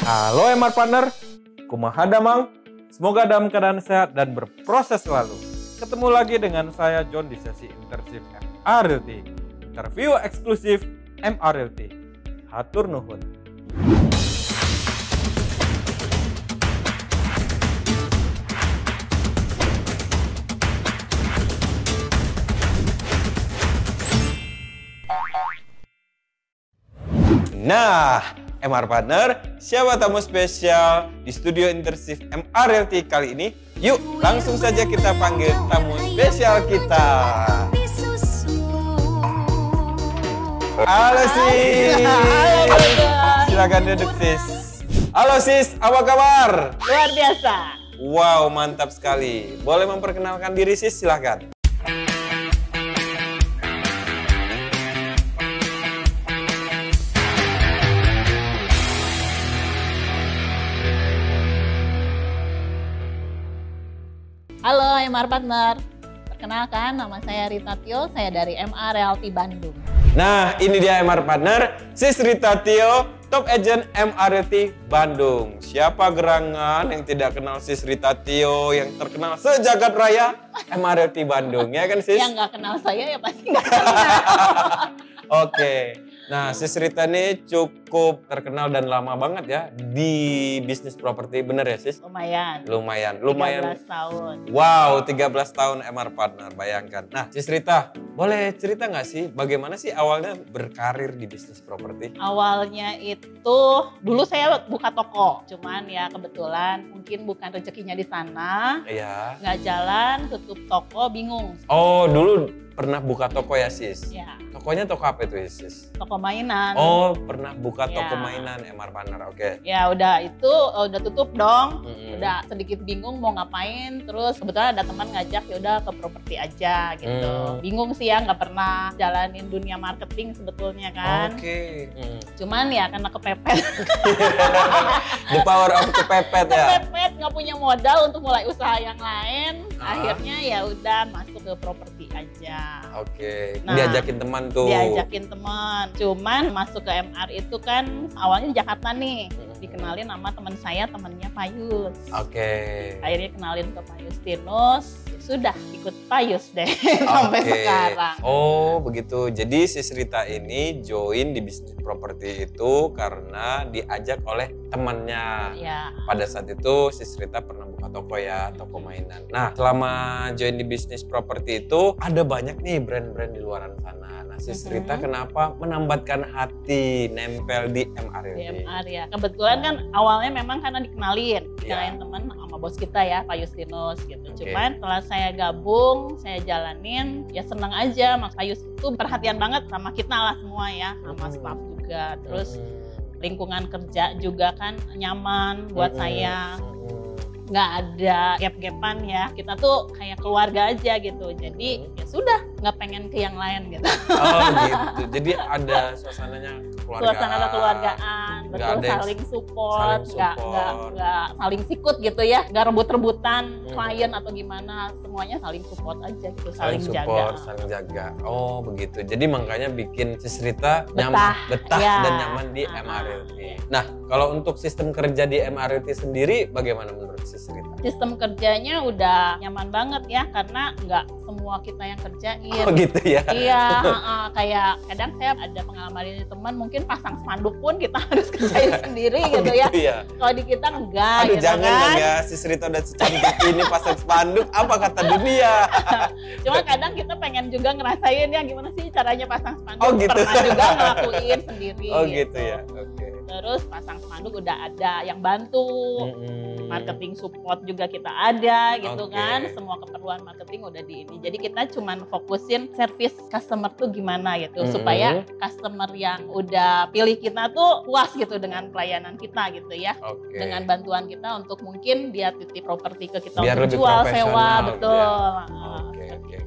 Halo MR Partner, kumaha damang? Semoga dalam keadaan sehat dan berproses selalu. Ketemu lagi dengan saya John di sesi internship MR Realty. Interview eksklusif MR Realty. Hatur nuhun. Nah, MR Partner, siapa tamu spesial di studio internship MR Realty kali ini? Yuk, langsung saja kita panggil tamu spesial kita. Halo Sis. Silakan duduk Sis. Halo Sis, apa kabar? Luar biasa. Wow, mantap sekali. Boleh memperkenalkan diri Sis, silakan. Halo MR Partner, perkenalkan nama saya Rita Tio, saya dari MR Realty Bandung. Nah, ini dia MR Partner, Sis Rita Tio, Top Agent MR Realty Bandung. Siapa gerangan yang tidak kenal Sis Rita Tio yang terkenal sejagat raya MR Realty Bandung, ya kan Sis? Yang nggak kenal saya ya pasti nggak kenal. Oke, nah Sis Rita ini cukup terkenal dan lama banget ya di bisnis properti, bener ya Sis? Lumayan. Lumayan. 13 tahun. Wow, 13 tahun MR Partner, bayangkan. Nah, Sis Rita, boleh cerita nggak sih bagaimana sih awalnya berkarir di bisnis properti? Awalnya itu, dulu saya buka toko. Cuman ya kebetulan mungkin bukan rezekinya di sana. Iya. Nggak jalan, tutup toko, bingung. Oh, dulu pernah buka toko ya Sis? Ya, Tokonya toko apa itu Sis? toko mainan. Oh, pernah buka toko Ya. mainan MR Partner, oke. Ya udah itu udah tutup dong. Mm-mm. Udah sedikit bingung mau ngapain, terus kebetulan ada teman ngajak ya udah ke properti aja gitu. Bingung sih ya, nggak pernah jalanin dunia marketing sebetulnya kan. Oke. Cuman ya karena kepepet. The power of kepepet ya. Kepepet nggak punya modal untuk mulai usaha yang lain. Ah. Akhirnya ya udah masuk ke properti aja. Oke, Nah, diajakin teman tuh. Diajakin teman. Cuman masuk ke MR itu kan awalnya Jakarta nih. Dikenalin sama teman saya, temannya Payus. Oke. Akhirnya kenalin ke Pak Justinus, ya sudah ikut Payus deh sampai Oke. sekarang. Oh begitu, jadi Sis Rita ini join di bisnis properti itu karena diajak oleh temannya. Ya, Pada saat itu Sis Rita pernah buka toko ya, toko mainan. Nah, selama join di bisnis properti itu ada banyak nih brand-brand di luaran sana. Nah, Sis Rita kenapa menambatkan hati nempel di MR di ini? MR ya. Kebetulan kan awalnya memang karena dikenalin Ya. teman sama bos kita ya, Pak Justinus gitu. Oke. Cuman setelah saya gabung, saya jalanin, ya seneng aja. Mas Payus itu perhatian banget sama kita lah semua ya, sama staff juga. Terus lingkungan kerja juga kan nyaman buat saya. Nggak ada gap-gapan ya, kita tuh kayak keluarga aja gitu, jadi ya sudah nggak pengen ke yang lain gitu. Oh gitu, jadi ada suasananya keluargaan. Suasana kekeluargaan, Nggak betul, ada yang saling support, saling nggak support. saling sikut gitu ya, nggak rebut-rebutan klien atau gimana, semuanya saling support aja gitu, saling support, jaga. saling jaga. Oh begitu, jadi makanya bikin Sis Rita betah ya. dan nyaman di MR Realty. Nah, kalau untuk sistem kerja di MR Realty sendiri bagaimana menurut Sis Rita? Sistem kerjanya udah nyaman banget ya, karena nggak semua kita yang kerjain. Oh gitu ya? Iya, kayak kadang saya ada pengalaman dari teman, mungkin pasang spanduk pun kita harus kerjain sendiri Oh, gitu ya. ya? Kalau di kita enggak Aduh gitu jangan kan. dong ya, Sis Rita udah secantik ini pasang spanduk, apa kata dunia? Cuma kadang kita pengen juga ngerasain ya gimana sih caranya pasang spanduk. Oh, gitu. Pernah juga ngelakuin sendiri. Oh gitu ya, oke. Terus pasang spanduk udah ada yang bantu. Marketing support juga kita ada gitu Oke. kan, semua keperluan marketing udah di ini. Jadi kita cuman fokusin service customer tuh gimana gitu, supaya customer yang udah pilih kita tuh puas gitu dengan pelayanan kita gitu ya. Oke. Dengan bantuan kita untuk mungkin dia titip properti ke kita Biar untuk lebih jual, profesional sewa, gitu betul. ya. Oke.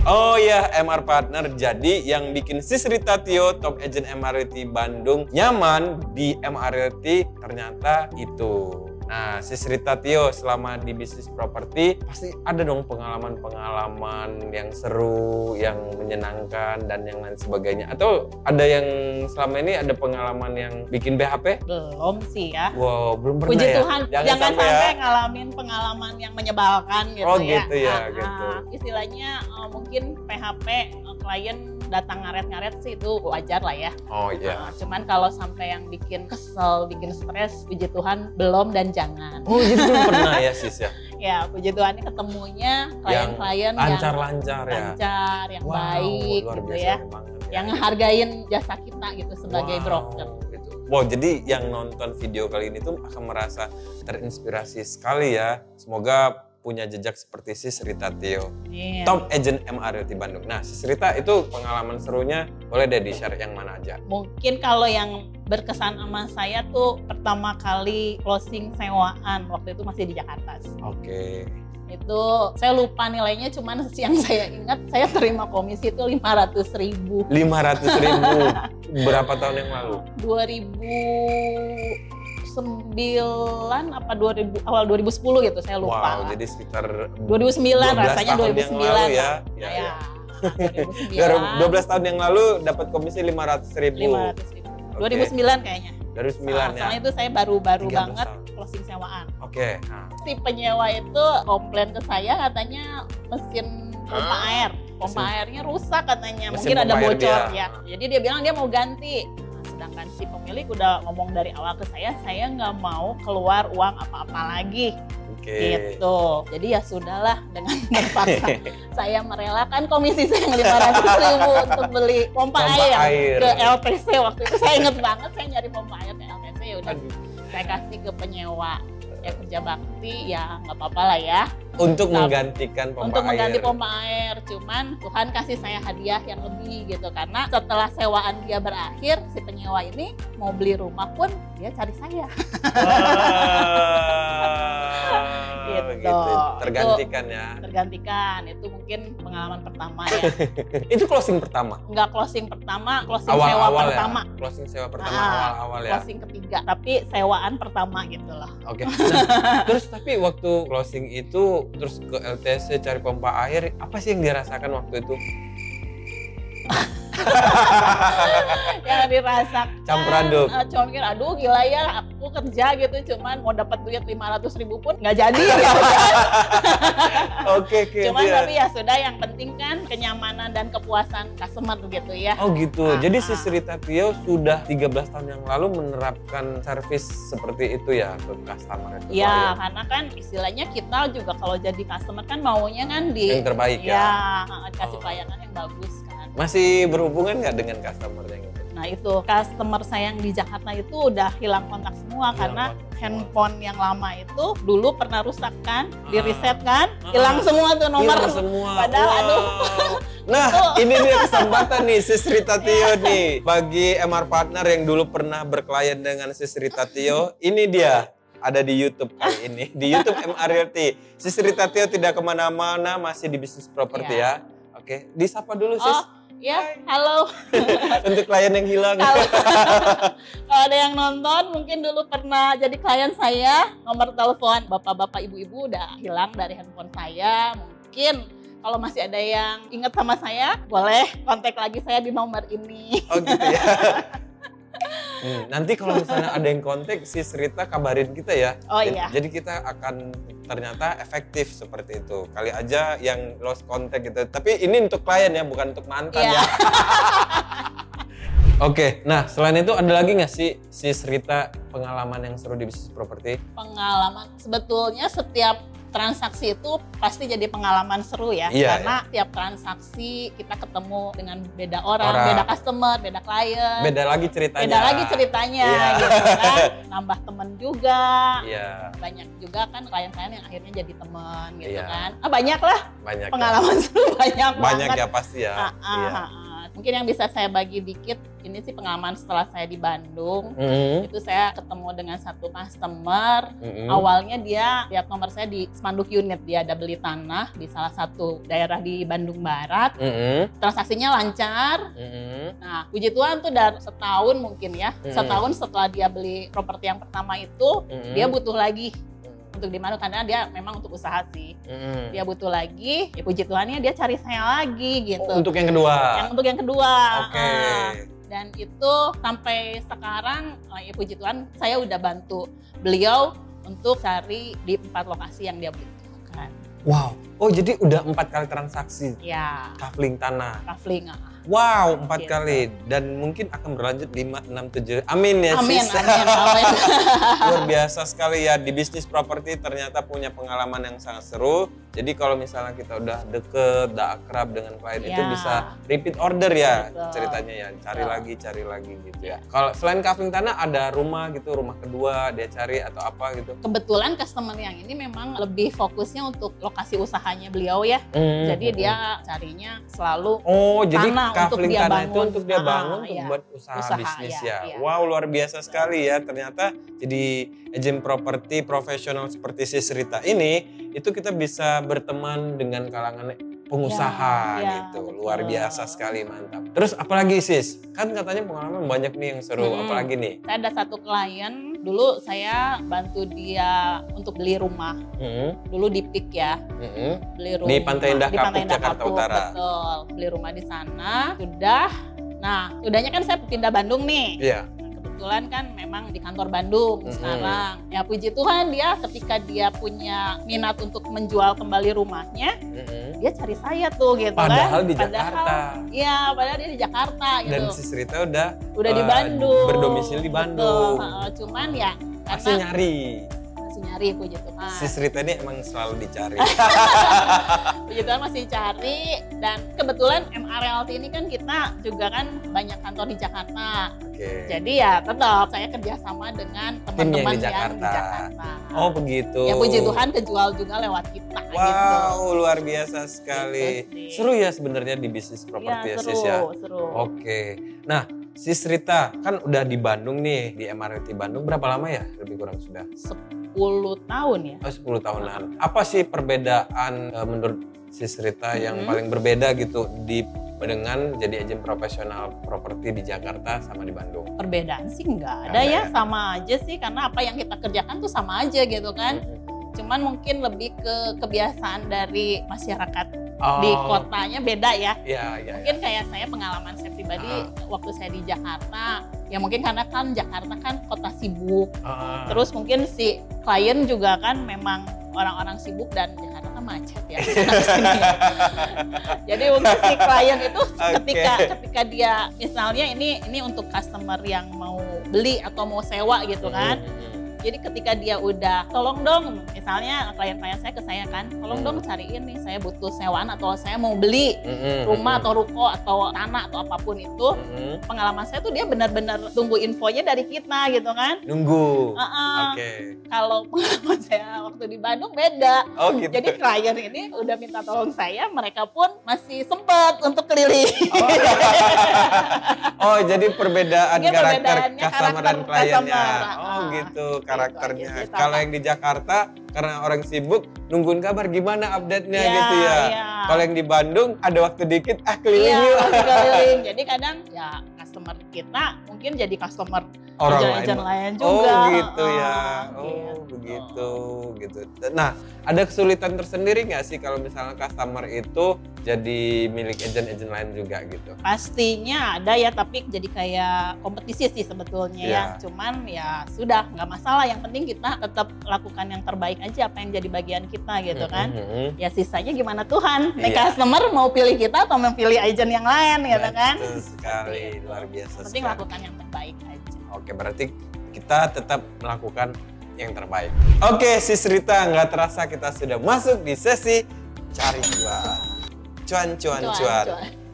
Oh ya, MR Partner. Jadi yang bikin Sis Rita Tio, Top Agent MR Realty Bandung nyaman di MR Realty ternyata itu Nah, Sis Rita Tio selama di bisnis properti pasti ada dong pengalaman-pengalaman yang seru, yang menyenangkan dan yang lain sebagainya. Atau ada yang selama ini ada pengalaman yang bikin BHP? Belum sih ya. Wow, belum pernah Puji ya? Tuhan, jangan sampai ngalamin pengalaman yang menyebalkan gitu ya. Oh gitu ya, gitu. Istilahnya mungkin PHP klien datang ngaret-ngaret sih itu wajar lah ya. Oh iya. Cuman kalau sampai yang bikin kesel, bikin stres, puji Tuhan belum dan jangan. Oh gitu belum pernah ya Sis ya? Ya puji Tuhan ini ketemunya klien-klien yang lancar-lancar ya? Lancar, yang baik luar gitu biasa ya. banget ya. Yang ngehargain jasa kita gitu sebagai broker. Gitu. Wow, jadi yang nonton video kali ini tuh akan merasa terinspirasi sekali ya. Semoga punya jejak seperti Sis Rita Tio, top agent MRLT Bandung. Nah, Sis Rita itu pengalaman serunya boleh deh di-share yang mana aja? Mungkin kalau yang berkesan sama saya tuh pertama kali closing sewaan, waktu itu masih di Jakarta. Oke. Itu saya lupa nilainya, cuman yang saya ingat saya terima komisi itu 500.000. 500.000 berapa tahun yang lalu? 2009 apa 2000 awal 2010 gitu, saya lupa. Wow, jadi sekitar 2009 rasanya 2009 ya. Ya. 12 tahun yang lalu dapat komisi 500.000. 500.000. 2009 kayaknya. 2009 ya. Soalnya itu saya baru banget closing sewaan. Oke. Si penyewa itu komplain ke saya katanya mesin pompa air. Pompa airnya rusak katanya. Mungkin ada bocor ya. Jadi dia bilang dia mau ganti. Sedangkan si pemilik udah ngomong dari awal ke saya nggak mau keluar uang apa-apa lagi. Gitu. Jadi ya sudahlah, dengan terpaksa saya merelakan komisi saya yang 500.000 untuk beli pompa air ke LTC. Waktu itu saya inget banget, saya nyari pompa air ke LTC, ya udah saya kasih ke penyewa. Ya kerja bakti ya nggak apa-apa lah ya. Untuk menggantikan pompa air. Untuk mengganti pompa air. Cuman Tuhan kasih saya hadiah yang lebih gitu. Karena setelah sewaan dia berakhir, si penyewa ini mau beli rumah pun dia cari saya. Gitu. Tergantikan ya. Tergantikan. Itu mungkin pengalaman pertama ya. Itu closing pertama? Enggak closing pertama, closing sewa pertama. Ya? Closing sewa pertama awal-awal ya? Closing ketiga, tapi sewaan pertama gitu loh. Oke. Nah, terus tapi waktu closing itu terus ke LTC cari pompa air, apa sih yang dirasakan waktu itu? Yang dirasakan campur aduk. Cuma mikir aduh gila ya, aku kerja gitu cuman mau dapat duit 500.000 pun nggak jadi ya. Oke. Cuman tapi ya sudah, yang penting kan kenyamanan dan kepuasan customer gitu ya. Oh gitu. Jadi Sis Rita Tio sudah 13 tahun yang lalu menerapkan servis seperti itu ya ke customer itu. Iya, karena kan istilahnya kita juga kalau jadi customer kan maunya kan yang terbaik ya. Ya, kasih pelayanan yang bagus kan. Masih berhubungan nggak dengan customer yang itu? Nah itu, customer saya yang di Jakarta itu udah hilang kontak semua karena handphone yang lama itu dulu pernah rusak kan, di reset kan, hilang semua tuh nomor. Hilang semua. Padahal aduh. Nah ini dia kesempatan nih Sis Rita Tio nih. Bagi MR Partner yang dulu pernah berklien dengan Sis Rita Tio, ini dia. Ada di YouTube kali ini. Di YouTube MR Realty. Sis Rita Tio tidak kemana-mana, masih di bisnis properti ya. Oke, disapa dulu Sis. Ya, halo. Untuk klien yang hilang. Kalau ada yang nonton, mungkin dulu pernah jadi klien saya, nomor telepon bapak-bapak, ibu-ibu udah hilang dari handphone saya. Mungkin kalau masih ada yang ingat sama saya, boleh kontak lagi saya di nomor ini. Oh gitu ya. Nanti kalau misalnya ada yang kontak, Sis Rita kabarin kita ya. Oh iya. Jadi kita akan ternyata efektif seperti itu. Kali aja yang lost contact gitu. Tapi ini untuk klien ya, bukan untuk mantan ya. Oke, nah selain itu ada lagi nggak sih Sis Rita pengalaman yang seru di bisnis properti? Pengalaman, sebetulnya setiap transaksi itu pasti jadi pengalaman seru ya. Karena tiap transaksi kita ketemu dengan beda orang, beda customer, beda klien. Beda lagi ceritanya. Gitu kan. Nambah temen juga. Banyak juga kan klien-klien yang akhirnya jadi temen gitu kan. Banyak lah. Banyak pengalaman seru banyak banget. Banyak ya pasti ya. Mungkin yang bisa saya bagi dikit, ini sih pengalaman setelah saya di Bandung. Itu saya ketemu dengan satu customer. Awalnya dia lihat nomor saya di spanduk unit, dia ada beli tanah di salah satu daerah di Bandung Barat. Transaksinya lancar. Nah, puji Tuhan tuh dari setahun mungkin ya. Setahun setelah dia beli properti yang pertama itu, dia butuh lagi untuk di Bandung karena dia memang untuk usaha sih. Dia butuh lagi, ya puji Tuhannya dia cari saya lagi gitu. Untuk yang kedua. Untuk yang kedua. Oke. Dan itu sampai sekarang, ya puji Tuhan, saya udah bantu beliau untuk cari di 4 lokasi yang dia butuhkan. Wow. Oh, jadi udah 4 kali transaksi. Ya. Kafling tanah. Kafling. Wow, 4 gitu. kali. Dan mungkin akan berlanjut 5, 6, 7. Amin ya, Amin, sis. amin. Luar biasa sekali ya, di bisnis properti ternyata punya pengalaman yang sangat seru. Jadi kalau misalnya kita udah deket, udah akrab dengan klien itu bisa repeat order ya. Betul. Ceritanya ya, cari lagi gitu ya. Kalau selain kafling tanah ada rumah gitu, rumah kedua dia cari atau apa gitu. Kebetulan customer yang ini memang lebih fokusnya untuk lokasi usahanya beliau ya. Jadi dia carinya selalu jadi tanah kafling dia tanah bangun. itu untuk dia bangun untuk Iya. buat usaha bisnis ya. Iya. Wow, luar biasa sekali ya. Ternyata jadi agen properti profesional seperti Sis Rita ini, itu kita bisa berteman dengan kalangan pengusaha gitu. Betul. Luar biasa sekali, mantap. Terus apalagi Sis? Kan katanya pengalaman banyak nih yang seru. Apalagi nih? Saya ada satu klien, dulu saya bantu dia untuk beli rumah. Dulu di PIK ya. Beli rumah Di Pantai Indah Kapuk, Jakarta Kapuk, Utara. Betul. Beli rumah di sana. Udahnya kan saya pindah Bandung nih. Iya. Kebetulan kan memang di kantor Bandung sekarang. Ya puji Tuhan dia ketika dia punya minat untuk menjual kembali rumahnya, dia cari saya tuh gitu Padahal kan. di Jakarta. Iya, padahal dia di Jakarta gitu. Dan Sis Rita udah di Bandung. berdomisili di Bandung. Betul. Cuman ya Masih karena masih nyari puji Tuhan. Sis Rita ini emang selalu dicari. Puji Tuhan masih cari, dan kebetulan MA Realty ini kan kita juga kan banyak kantor di Jakarta. Jadi ya tetap saya kerjasama dengan teman-teman yang di Jakarta. Oh begitu. Ya puji Tuhan kejual juga lewat kita gitu. Wow, luar biasa sekali. Gitu seru ya sebenarnya di bisnis properti ya Sis ya. Seru. Oke. Nah, Sis Rita kan udah di Bandung nih, di MA Realty Bandung berapa lama ya? Lebih kurang sudah 10 tahun ya. Oh, 10 tahunan. Apa sih perbedaan menurut Sis Rita yang paling berbeda gitu dengan jadi agen profesional properti di Jakarta sama di Bandung? Perbedaan sih nggak ada ya, sama aja sih karena apa yang kita kerjakan tuh sama aja gitu kan. Cuman mungkin lebih ke kebiasaan dari masyarakat di kotanya beda ya. Mungkin kayak saya pengalaman saya pribadi waktu saya di Jakarta, ya mungkin karena kan Jakarta kan kota sibuk. Terus mungkin si klien juga kan memang orang-orang sibuk dan Jakarta kan macet ya. Jadi mungkin si klien itu ketika dia misalnya ini untuk customer yang mau beli atau mau sewa gitu kan. Jadi ketika dia udah, tolong dong, misalnya klien-klien saya ke saya kan, tolong dong cariin nih, saya butuh sewaan atau saya mau beli rumah atau ruko atau tanah atau apapun itu. Pengalaman saya tuh dia benar-benar tunggu infonya dari kita gitu kan. Nunggu. Kalau pengalaman saya waktu di Bandung beda. Oh gitu. Jadi klien ini udah minta tolong saya, mereka pun masih sempet untuk keliling. Oh jadi perbedaan karakter customer dan kliennya. Oh gitu. Karakternya. Kalau yang di Jakarta karena orang sibuk nungguin kabar gimana update-nya gitu ya. Kalau yang di Bandung ada waktu dikit keliling yuk. Keliling. Jadi kadang ya customer kita mungkin jadi customer agen lain juga. Oh gitu ya. Begitu gitu. Nah, ada kesulitan tersendiri nggak sih kalau misalnya customer itu jadi milik agen-agen lain juga gitu? Pastinya ada ya, tapi jadi kayak kompetisi sih sebetulnya ya. Cuman ya sudah, nggak masalah. Yang penting kita tetap lakukan yang terbaik aja, apa yang jadi bagian kita gitu kan. Ya sisanya gimana Tuhan. Customer mau pilih kita atau memilih agen yang lain gitu kan. Betul sekali, luar biasa. Penting lakukan yang terbaik aja. Oke, berarti kita tetap melakukan yang terbaik. Oke, Sis Rita, nggak terasa kita sudah masuk di sesi cari cuan. Cuan.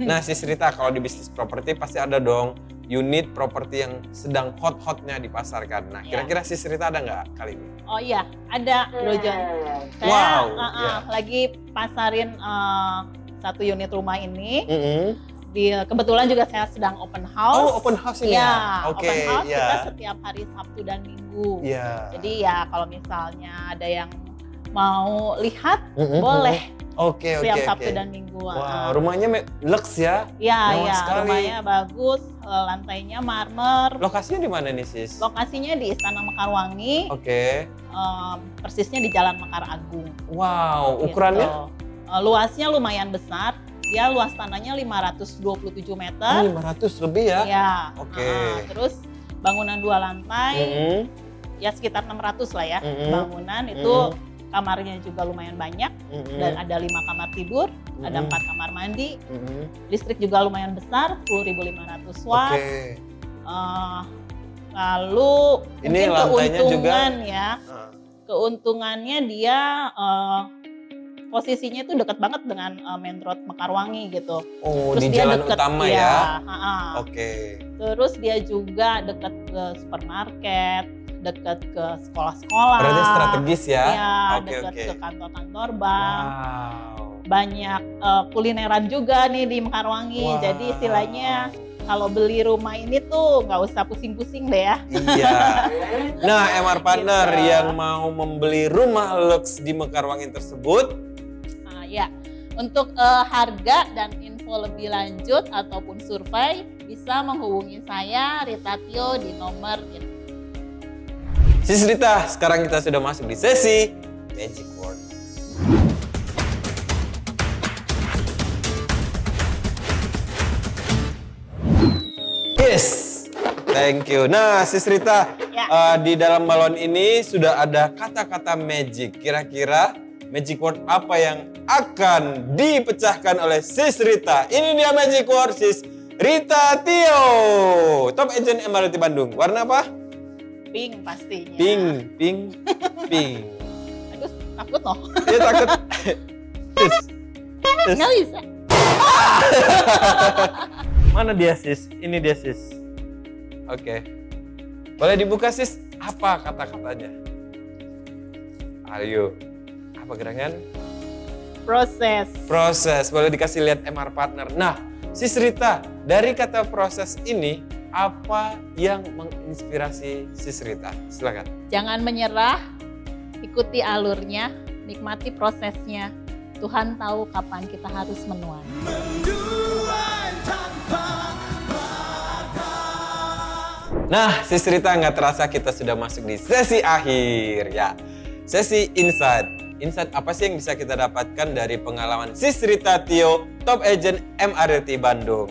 Nah, Sis Rita, kalau di bisnis properti pasti ada dong unit properti yang sedang hot-hotnya dipasarkan. Nah, kira-kira Sis Rita ada nggak kali ini? Oh iya, ada Bro John. Saya lagi pasarin satu unit rumah ini. Kebetulan juga saya sedang open house. Oh, open house ini ya? Oke, open house ya. kita setiap hari Sabtu dan Minggu. Iya. Jadi ya kalau misalnya ada yang mau lihat, boleh. Oke. Setiap Sabtu dan Minggu. Wah, rumahnya lux ya? Iya, sekali. rumahnya bagus, lantainya marmer. Lokasinya di mana nih, Sis? Lokasinya di Istana Mekarwangi. Oke. Persisnya di Jalan Mekar Agung. Wow, ukurannya? Gitu. Luasnya lumayan besar. Dia luas tanahnya 527 meter. 500 lebih ya? Ya. Oke. Terus bangunan 2 lantai, ya sekitar 600 lah ya. Bangunan itu kamarnya juga lumayan banyak. Dan ada 5 kamar tidur, ada 4 kamar mandi. Listrik juga lumayan besar, 10.500 watt. Oke. Lalu Ini mungkin lantainya keuntungan juga, ya. Keuntungannya dia posisinya itu dekat banget dengan Main Road Mekarwangi gitu. Oh, Terus di dia jalan deket, utama ya? Oke. Terus dia juga dekat ke supermarket, dekat ke sekolah-sekolah. Berarti strategis ya? Iya, dekat ke kantor-kantor bank. Banyak kulineran juga nih di Mekarwangi. Jadi istilahnya kalau beli rumah ini tuh nggak usah pusing-pusing deh ya. Iya. Nah, MR Partner yang mau membeli rumah lux di Mekarwangi tersebut, ya, untuk harga dan info lebih lanjut ataupun survei bisa menghubungi saya Rita Tio di nomor ini. Sis Rita, sekarang kita sudah masuk di sesi Magic Word. Yes, thank you. Nah, Sis Rita, di dalam balon ini sudah ada kata-kata magic. Kira-kira magic word apa yang akan dipecahkan oleh Sis Rita? Ini dia magic word Sis Rita Tio, top agent MRT Bandung. Warna apa? Pink pastinya. Pink. Aduh, takut loh. Dia takut. Nggak bisa. Mana dia, Sis? Ini dia, Sis. Oke. Boleh dibuka, Sis? Apa kata-katanya? Ayo. Apa gerangan? Proses. Boleh dikasih lihat MR Partner. Nah, Sis Rita, dari kata proses ini, apa yang menginspirasi Sis Rita? Silakan. Jangan menyerah, ikuti alurnya, nikmati prosesnya. Tuhan tahu kapan kita harus menuai. Nah, Sis Rita, nggak terasa kita sudah masuk di sesi akhir ya. Sesi Insight. Insight apa sih yang bisa kita dapatkan dari pengalaman Sis Rita Tio, top agent MRT Bandung?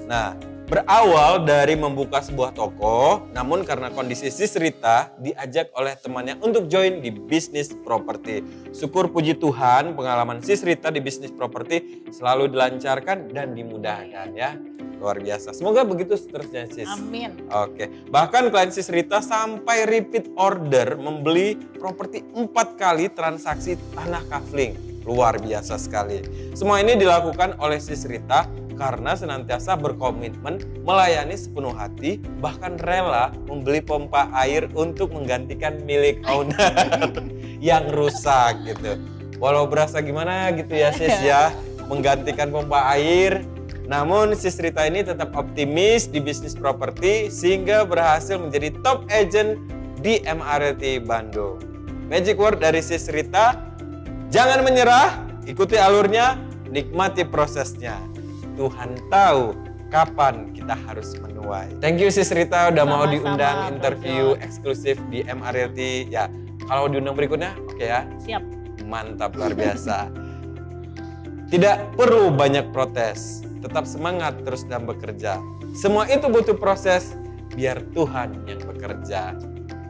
Nah, berawal dari membuka sebuah toko, namun karena kondisi Sis Rita diajak oleh temannya untuk join di bisnis properti. Syukur puji Tuhan, pengalaman Sis Rita di bisnis properti selalu dilancarkan dan dimudahkan ya. Luar biasa. Semoga begitu seterusnya, Sis. Amin. Oke. Bahkan klien Sis Rita sampai repeat order membeli properti 4 kali transaksi tanah kafling. Luar biasa sekali. Semua ini dilakukan oleh Sis Rita karena senantiasa berkomitmen melayani sepenuh hati, bahkan rela membeli pompa air untuk menggantikan milik owner yang rusak gitu. Walau berasa gimana gitu ya, Sis ya, menggantikan pompa air. Namun Sis Rita ini tetap optimis di bisnis properti sehingga berhasil menjadi top agent di MRT Bandung. Magic word dari Sis Rita, jangan menyerah, ikuti alurnya, nikmati prosesnya. Tuhan tahu kapan kita harus menuai. Thank you Sis Rita udah mau diundang interview eksklusif di MRT. Ya, kalau diundang berikutnya oke ya. Siap. Mantap, luar biasa. Tidak perlu banyak protes. Tetap semangat terus dan bekerja. Semua itu butuh proses, biar Tuhan yang bekerja.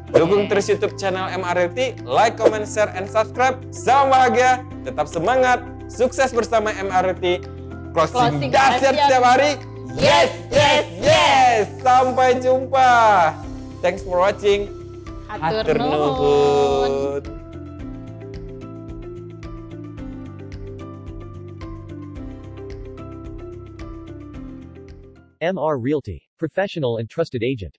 Dukung terus YouTube channel MRT, like, comment, share, and subscribe. Salam bahagia, tetap semangat, sukses bersama MRT. Closing dahsyat setiap hari. Yes, yes, yes. Sampai jumpa. Thanks for watching. Hatur nuhun. MR Realty, professional and trusted agent.